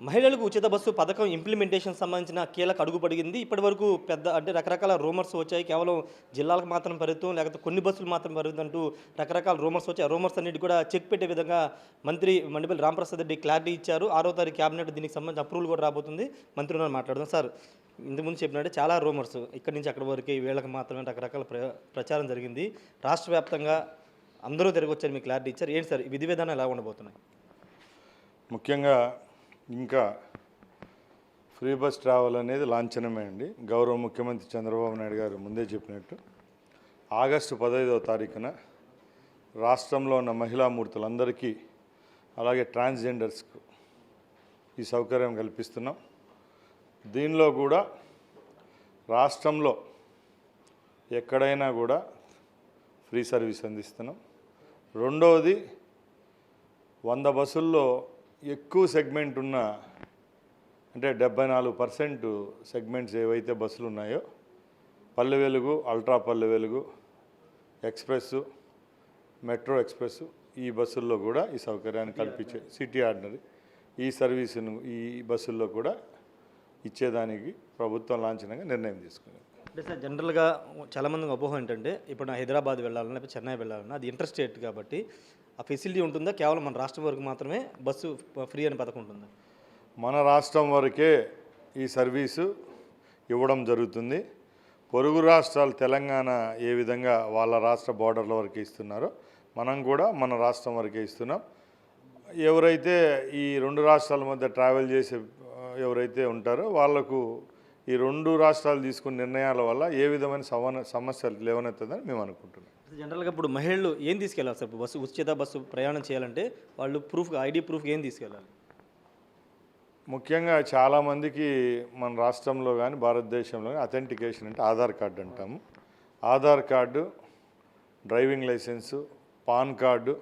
మహిళలకు ఉచిత బస్సు పథకం ఇంప్లిమెంటేషన్ సంబంధించిన కీలక అడుగు పడిగింది. ఇప్పటివరకు పెద్ద అంటే రకరకాల రూమర్స్ వచ్చాయి. కేవలం జిల్లాలకు మాత్రం పరిమితం, లేకపోతే కొన్ని బస్సులు మాత్రం పరిమితం అంటూ రకరకాల రూమర్స్ వచ్చాయి. ఆ రూమర్స్ అన్నిటి కూడా చెక్ పెట్టే విధంగా మంత్రి మండిపల్లి రామప్రసాద్ రెడ్డి క్లారిటీ ఇచ్చారు. 6వ తారీఖు క్యాబినెట్ దీనికి సంబంధించి అప్రూవల్ కూడా రాబోతుంది. మంత్రి ఉన్నారు మాట్లాడదాం. సార్, ఇంతకుముందు చెప్పినట్టే చాలా రూమర్స్ ఇక్కడి నుంచి అక్కడి వరకు వీళ్ళకి మాత్రమే రకరకాల ప్రచారం జరిగింది. రాష్ట్ర వ్యాప్తంగా అందరూ తిరిగి వచ్చారు, మీకు క్లారిటీ ఇచ్చారు. ఏంటి సార్ విధి విధానం ఎలా ఉండబోతున్నాయి? ముఖ్యంగా ఇంకా ఫ్రీ బస్ ట్రావెల్ అనేది లాంఛనమే అండి. గౌరవ ముఖ్యమంత్రి చంద్రబాబు నాయుడు గారు ముందే చెప్పినట్టు ఆగస్టు 15వ తారీఖున రాష్ట్రంలో ఉన్న మహిళామూర్తులందరికీ అలాగే ట్రాన్స్జెండర్స్కు ఈ సౌకర్యం కల్పిస్తున్నాం. దీనిలో కూడా రాష్ట్రంలో ఎక్కడైనా కూడా ఫ్రీ సర్వీస్ అందిస్తున్నాం. రెండవది 100 బస్సుల్లో ఎక్కువ సెగ్మెంట్ ఉన్న అంటే 74% సెగ్మెంట్స్ ఏవైతే బస్సులు ఉన్నాయో Palle Velugu, ultra Palle Velugu, express, metro express ఈ బస్సుల్లో కూడా ఈ సౌకర్యాన్ని కల్పించే సిటీ ఆర్డినరీ ఈ సర్వీసును ఈ బస్సుల్లో కూడా ఇచ్చేదానికి ప్రభుత్వం లాంఛనంగా నిర్ణయం తీసుకుంది. అంటే సార్ జనరల్గా చాలామంది అపోహ ఏంటంటే ఇప్పుడు నా హైదరాబాద్ వెళ్ళాలన్నా లేకపోతే చెన్నై వెళ్ళాలన్నా అది ఇంటర్ స్టేట్ కాబట్టి ఆ ఫెసిలిటీ ఉంటుందా? కేవలం మన రాష్ట్రం వరకు మాత్రమే బస్సు ఫ్రీ అనే పథకం ఉంటుందా? మన రాష్ట్రం వరకే ఈ సర్వీసు ఇవ్వడం జరుగుతుంది. పొరుగు రాష్ట్రాలు తెలంగాణ ఏ విధంగా వాళ్ళ రాష్ట్ర బోర్డర్ల వరకే ఇస్తున్నారో మనం కూడా మన రాష్ట్రం వరకే ఇస్తున్నాం. ఎవరైతే ఈ 2 రాష్ట్రాల మధ్య ట్రావెల్ చేసే ఎవరైతే ఉంటారో వాళ్లకు ఈ 2 రాష్ట్రాలు తీసుకున్న నిర్ణయాల వల్ల ఏ విధమైన సమస్యలు లేవనెత్తదని మేము అనుకుంటున్నాం. జనరల్గా ఇప్పుడు మహిళలు ఏం తీసుకెళ్ళాలి సార్? బస్సు ఉచిత బస్సు ప్రయాణం చేయాలంటే వాళ్ళు ఐడి ప్రూఫ్ ఏం తీసుకెళ్ళాలి? ముఖ్యంగా చాలామందికి మన రాష్ట్రంలో కానీ భారతదేశంలో కానీ అథెంటికేషన్ అంటే ఆధార్ కార్డు అంటాము. Aadhaar card, driving licence, pan card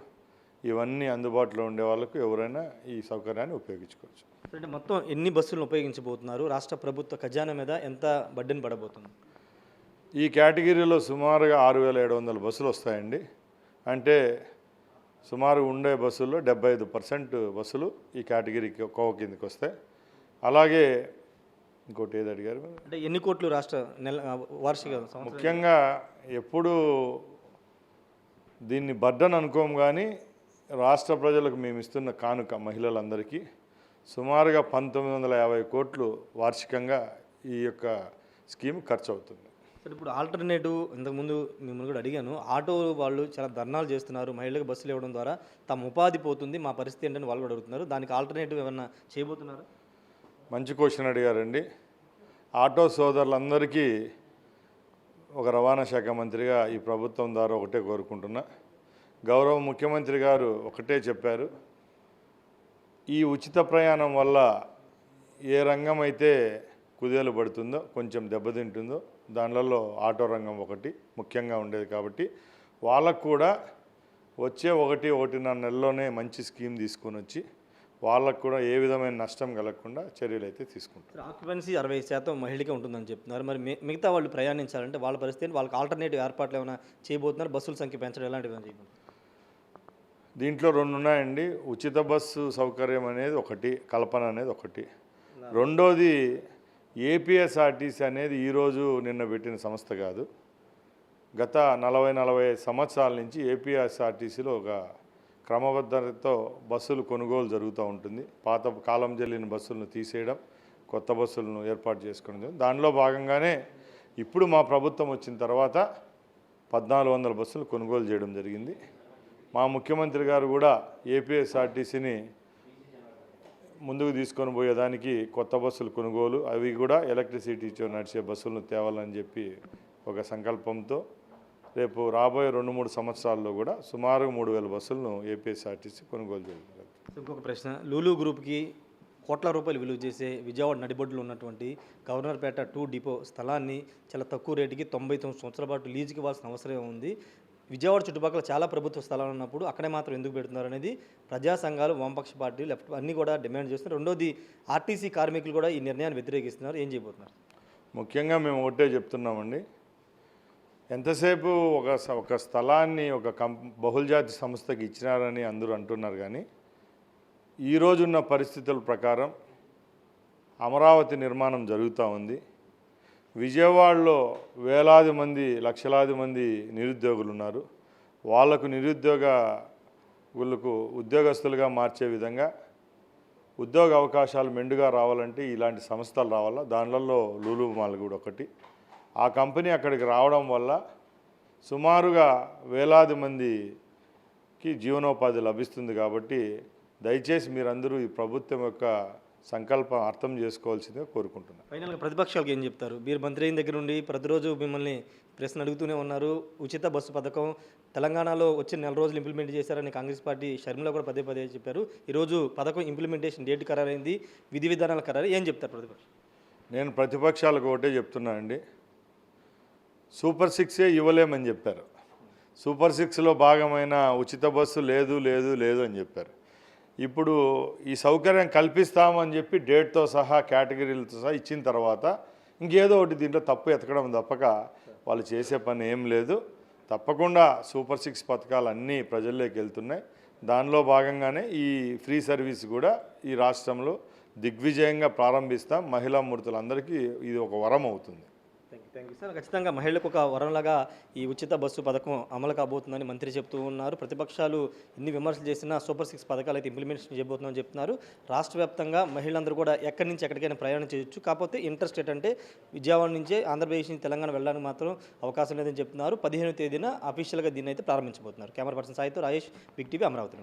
ఇవన్నీ అందుబాటులో ఉండే వాళ్ళకు ఎవరైనా ఈ సౌకర్యాన్ని ఉపయోగించుకోవచ్చు. అంటే మొత్తం ఎన్ని బస్సులను ఉపయోగించబోతున్నారు? రాష్ట్ర ప్రభుత్వ ఖజానా మీద ఎంత బడ్డెన్ పడబోతుంది? ఈ కేటగిరీలో సుమారుగా 6,700 బస్సులు వస్తాయండి. అంటే సుమారు ఉండే బస్సుల్లో 75% బస్సులు ఈ కేటగిరీకి కోవ కిందకి వస్తాయి. అలాగే ఇంకోటి ఏది అడిగారు అంటే ఎన్ని కోట్లు రాష్ట్ర వార్షిక ముఖ్యంగా ఎప్పుడు దీన్ని బర్డన్ అనుకోము కానీ రాష్ట్ర ప్రజలకు మేము ఇస్తున్న కానుక మహిళలందరికీ సుమారుగా 1950 కోట్లు వార్షికంగా ఈ యొక్క స్కీమ్ ఖర్చు అవుతుంది. సార్, ఇప్పుడు ఆల్టర్నేటివ్ ఇంతకుముందు మిమ్మల్ని కూడా అడిగాను. ఆటో వాళ్ళు చాలా ధర్నాలు చేస్తున్నారు, మహిళలకు బస్సులు ఇవ్వడం ద్వారా తమ ఉపాధి పోతుంది, మా పరిస్థితి ఏంటని వాళ్ళు కూడా అడుగుతున్నారు. దానికి ఆల్టర్నేటివ్ ఏమన్నా చేయబోతున్నారు? మంచి క్వశ్చన్ అడిగారండి. ఆటో సోదరులందరికీ ఒక రవాణా శాఖ మంత్రిగా ఈ ప్రభుత్వం ద్వారా ఒకటే కోరుకుంటున్నా. గౌరవ ముఖ్యమంత్రి గారు ఒకటే చెప్పారు, ఈ ఉచిత ప్రయాణం వల్ల ఏ రంగం అయితే కుదేలు పడుతుందో కొంచెం దెబ్బతింటుందో దానిలలో ఆటో రంగం ఒకటి ముఖ్యంగా ఉండేది. కాబట్టి వాళ్ళకు కూడా వచ్చే 1-1.5 నెలలోనే మంచి స్కీమ్ తీసుకొని వచ్చి వాళ్ళకు కూడా ఏ విధమైన నష్టం కలగకుండా చర్యలు అయితే తీసుకుంటారు. ఆక్యుపెన్సీ 60% మహిళకే ఉంటుందని చెప్తున్నారు. మరి మిగతా వాళ్ళు ప్రయాణించాలంటే వాళ్ళ పరిస్థితి, వాళ్ళకి ఆల్టర్నేటివ్ ఏర్పాట్లు ఏమైనా చేయబోతున్నారు? బస్సుల సంఖ్య పెంచడం ఎలాంటివి చేయబోతున్నారు? దీంట్లో 2 ఉన్నాయండి. ఉచిత బస్సు సౌకర్యం అనేది ఒకటి, కల్పన అనేది ఒకటి. రెండోది ఏపీఎస్ఆర్టీసీ అనేది ఈరోజు నిన్న పెట్టిన సంస్థ కాదు. గత 40-45 సంవత్సరాల నుంచి ఏపీఎస్ఆర్టీసీలో ఒక క్రమబద్ధతతో బస్సులు కొనుగోలు జరుగుతూ ఉంటుంది. పాత కాలం చెల్లిన బస్సులను తీసేయడం, కొత్త బస్సులను ఏర్పాటు చేసుకోవడం. దానిలో భాగంగానే ఇప్పుడు మా ప్రభుత్వం వచ్చిన తర్వాత 1400 బస్సులు కొనుగోలు చేయడం జరిగింది. మా ముఖ్యమంత్రి గారు కూడా ఏపీఎస్ఆర్టీసీని ముందుకు తీసుకొని పోయేదానికి కొత్త బస్సులు కొనుగోలు, అవి కూడా ఎలక్ట్రిసిటీతో నడిచే బస్సులను తేవాలని చెప్పి ఒక సంకల్పంతో రేపు రాబోయే 2-3 సంవత్సరాల్లో కూడా సుమారు 3000 బస్సులను ఏపీఎస్ఆర్టీసీ కొనుగోలు చేయాలి. ఇంకొక ప్రశ్న, లూలు గ్రూప్కి కోట్ల రూపాయలు విలువ చేసే విజయవాడ నడిబొడ్డులో ఉన్నటువంటి గవర్నర్పేట 2 డిపో స్థలాన్ని చాలా తక్కువ రేటుకి 99 సంవత్సరాల పాటు లీజుకి ఇవ్వాల్సిన అవసరం ఉంది. విజయవాడ చుట్టుపక్కల చాలా ప్రభుత్వ స్థలాలు ఉన్నప్పుడు అక్కడే మాత్రం ఎందుకు పెడుతున్నారు అనేది ప్రజా సంఘాలు, వామపక్ష పార్టీలు, లెఫ్ట్ అన్నీ కూడా డిమాండ్ చేస్తున్నారు. రెండోది ఆర్టీసీ కార్మికులు కూడా ఈ నిర్ణయాన్ని వ్యతిరేకిస్తున్నారు. ఏం చేయబోతున్నారు? ముఖ్యంగా మేము ఒకటే చెప్తున్నామండి, ఎంతసేపు ఒక స్థలాన్ని ఒక బహుళజాతి సంస్థకి ఇచ్చినారని అందరూ అంటున్నారు. కానీ ఈరోజున్న పరిస్థితుల ప్రకారం అమరావతి నిర్మాణం జరుగుతూ ఉంది. విజయవాడలో వేలాది మంది లక్షలాది మంది నిరుద్యోగులు ఉన్నారు. వాళ్లకు నిరుద్యోగులకు ఉద్యోగస్తులుగా మార్చే విధంగా ఉద్యోగ అవకాశాలు మెండుగా రావాలంటే ఇలాంటి సంస్థలు రావాలా. దానిలలో లూలు మాల్ కూడా ఒకటి. ఆ కంపెనీ అక్కడికి రావడం వల్ల సుమారుగా వేలాది మందికి జీవనోపాధి లభిస్తుంది. కాబట్టి దయచేసి మీరందరూ ఈ ప్రభుత్వం యొక్క సంకల్పం అర్థం చేసుకోవాల్సిందిగా కోరుకుంటున్నాను. ఫైనల్గా ప్రతిపక్షాలకు ఏం చెప్తారు? మీరు మంత్రి అయిన దగ్గర నుండి ప్రతిరోజు మిమ్మల్ని ప్రశ్న అడుగుతూనే ఉన్నారు. ఉచిత బస్సు పథకం తెలంగాణలో వచ్చే 4 రోజులు ఇంప్లిమెంట్ చేశారని కాంగ్రెస్ పార్టీ షర్మిల కూడా పదే పదే చెప్పారు. ఈరోజు పథకం ఇంప్లిమెంటేషన్ డేట్ ఖరారైంది, విధి విధానాలు ఖరారు. ఏం చెప్తారు ప్రతిపక్షం? నేను ప్రతిపక్షాలకు ఒకటే చెప్తున్నానండి, సూపర్ 6 ఇవ్వలేమని చెప్పారు. సూపర్ 6లో భాగమైన ఉచిత బస్సు లేదు లేదు లేదు అని చెప్పారు. ఇప్పుడు ఈ సౌకర్యం కల్పిస్తామని చెప్పి డేట్తో సహా కేటగిరీలతో సహా ఇచ్చిన తర్వాత ఇంకేదో ఒకటి దీంట్లో తప్పు ఎతకడం తప్పక వాళ్ళు చేసే పని ఏం లేదు. తప్పకుండా సూపర్ 6 పథకాలు అన్నీ ప్రజల్లోకి వెళ్తున్నాయి. దానిలో భాగంగానే ఈ ఫ్రీ సర్వీస్ కూడా ఈ రాష్ట్రంలో దిగ్విజయంగా ప్రారంభిస్తాం. మహిళా మూర్తులందరికీ ఇది ఒక వరం అవుతుంది. Thank you sir. ఖచ్చితంగా మహిళలకు ఒక వరంలాగా ఈ ఉచిత బస్సు పథకం అమలు కాబోతుందని మంత్రి చెప్తూ ఉన్నారు. ప్రతిపక్షాలు ఎన్ని విమర్శలు చేసినా సూపర్ 6 పథకాలు అయితే ఇంప్లిమెంటేషన్ చేయబోతున్నామని చెప్తున్నారు. రాష్ట్ర వ్యాప్తంగా మహిళలందరూ కూడా ఎక్కడి నుంచి ఎక్కడికైనా ప్రయాణం చేయొచ్చు. కాకపోతే ఇంటర్స్టేట్ అంటే విజయవాడ నుంచే ఆంధ్రప్రదేశ్ నుంచి తెలంగాణ వెళ్ళడానికి మాత్రం అవకాశం లేదని చెప్తున్నారు. 15వ తేదీన అఫీషియల్గా దీన్ని అయితే ప్రారంభించబోతున్నారు. కెమెరా పర్సన్ సాయితో రాజేష్, బిగ్ టీవీ, అమరావతి.